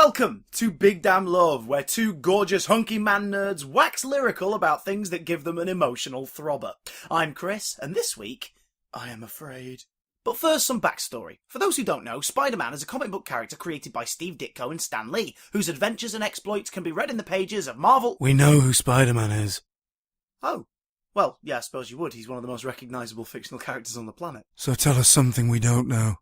Welcome to Big Damn Love, where two gorgeous hunky man nerds wax lyrical about things that give them an emotional throbber. I'm Chris, and this week, I am afraid. But first, some backstory. For those who don't know, Spider-Man is a comic book character created by Steve Ditko and Stan Lee, whose adventures and exploits can be read in the pages of Marvel... We know who Spider-Man is. Oh. Well, yeah, I suppose you would. He's one of the most recognisable fictional characters on the planet. So tell us something we don't know.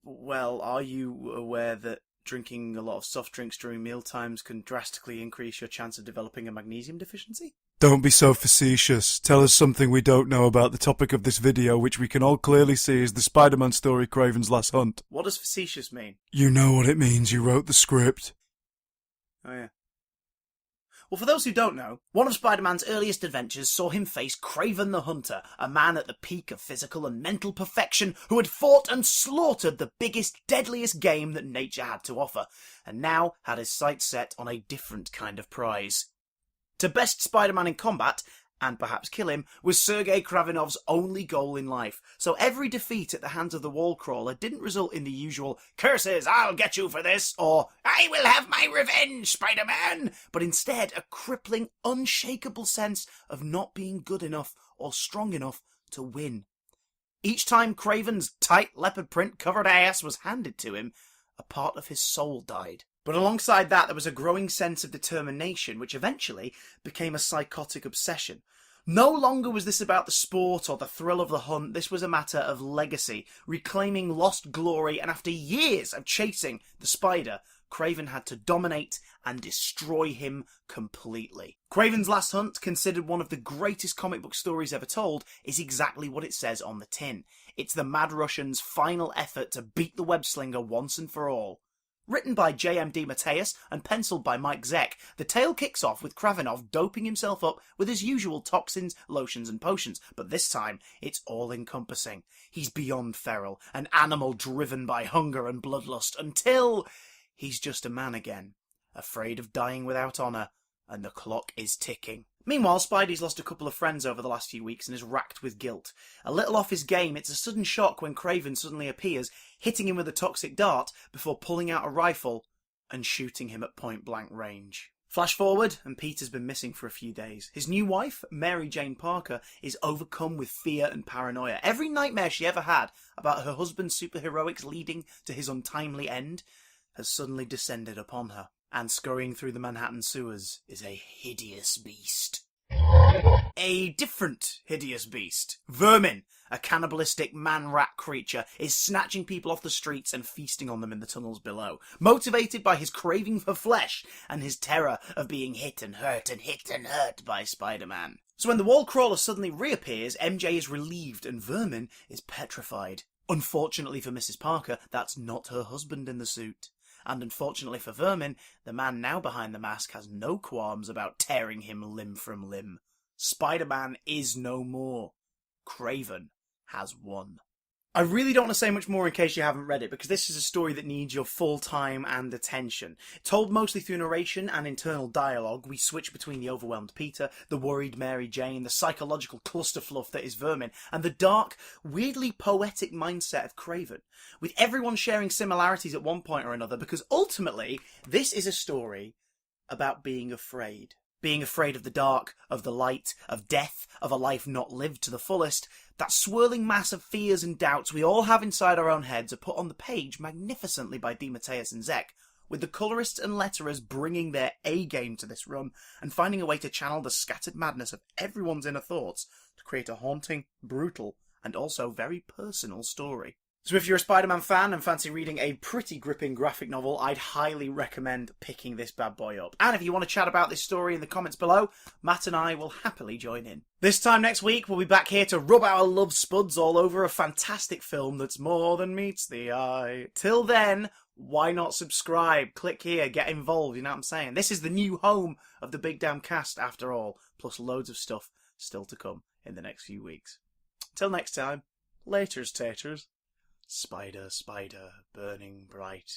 Well, are you aware that drinking a lot of soft drinks during mealtimes can drastically increase your chance of developing a magnesium deficiency? Don't be so facetious. Tell us something we don't know about the topic of this video, which we can all clearly see is the Spider-Man story Kraven's Last Hunt. What does facetious mean? You know what it means. You wrote the script. Oh, yeah. Well, for those who don't know, one of Spider-Man's earliest adventures saw him face Kraven the Hunter, a man at the peak of physical and mental perfection who had fought and slaughtered the biggest, deadliest game that nature had to offer, and now had his sights set on a different kind of prize. To best Spider-Man in combat, and perhaps kill him, was Sergei Kravinov's only goal in life, so every defeat at the hands of the wall crawler didn't result in the usual "curses, I'll get you for this," or "I will have my revenge, Spider-Man," but instead a crippling, unshakable sense of not being good enough or strong enough to win. Each time Kraven's tight leopard print covered ass was handed to him, a part of his soul died. But alongside that, there was a growing sense of determination, which eventually became a psychotic obsession. No longer was this about the sport or the thrill of the hunt. This was a matter of legacy, reclaiming lost glory, and after years of chasing the spider, Kraven had to dominate and destroy him completely. Kraven's Last Hunt, considered one of the greatest comic book stories ever told, is exactly what it says on the tin. It's the Mad Russian's final effort to beat the web-slinger once and for all. Written by J.M. DeMatteis and penciled by Mike Zeck, the tale kicks off with Kravinov doping himself up with his usual toxins, lotions and potions, but this time it's all-encompassing. He's beyond feral, an animal driven by hunger and bloodlust, until he's just a man again, afraid of dying without honour, and the clock is ticking. Meanwhile, Spidey's lost a couple of friends over the last few weeks and is racked with guilt. A little off his game, it's a sudden shock when Kraven suddenly appears, hitting him with a toxic dart before pulling out a rifle and shooting him at point-blank range. Flash forward, and Peter's been missing for a few days. His new wife, Mary Jane Parker, is overcome with fear and paranoia. Every nightmare she ever had about her husband's superheroics leading to his untimely end has suddenly descended upon her. And scurrying through the Manhattan sewers is a hideous beast. A different hideous beast. Vermin, a cannibalistic man-rat creature, is snatching people off the streets and feasting on them in the tunnels below, motivated by his craving for flesh and his terror of being hit and hurt by Spider-Man. So when the wall crawler suddenly reappears, MJ is relieved and Vermin is petrified. Unfortunately for Mrs. Parker, that's not her husband in the suit. And unfortunately for Vermin, the man now behind the mask has no qualms about tearing him limb from limb. Spider-Man is no more. Kraven has won. I really don't want to say much more in case you haven't read it, because this is a story that needs your full time and attention. Told mostly through narration and internal dialogue, we switch between the overwhelmed Peter, the worried Mary Jane, the psychological clusterfluff that is Vermin, and the dark, weirdly poetic mindset of Kraven, with everyone sharing similarities at one point or another, because ultimately, this is a story about being afraid. Being afraid of the dark, of the light, of death, of a life not lived to the fullest. That swirling mass of fears and doubts we all have inside our own heads are put on the page magnificently by DeMatteis and Zeck, with the colourists and letterers bringing their A-game to this run and finding a way to channel the scattered madness of everyone's inner thoughts to create a haunting, brutal, and also very personal story. So if you're a Spider-Man fan and fancy reading a pretty gripping graphic novel, I'd highly recommend picking this bad boy up. And if you want to chat about this story in the comments below, Matt and I will happily join in. This time next week, we'll be back here to rub our love spuds all over a fantastic film that's more than meets the eye. Till then, why not subscribe? Click here, get involved, you know what I'm saying? This is the new home of the Big Damn Cast, after all, plus loads of stuff still to come in the next few weeks. Till next time, laters taters. Spider, spider, burning bright.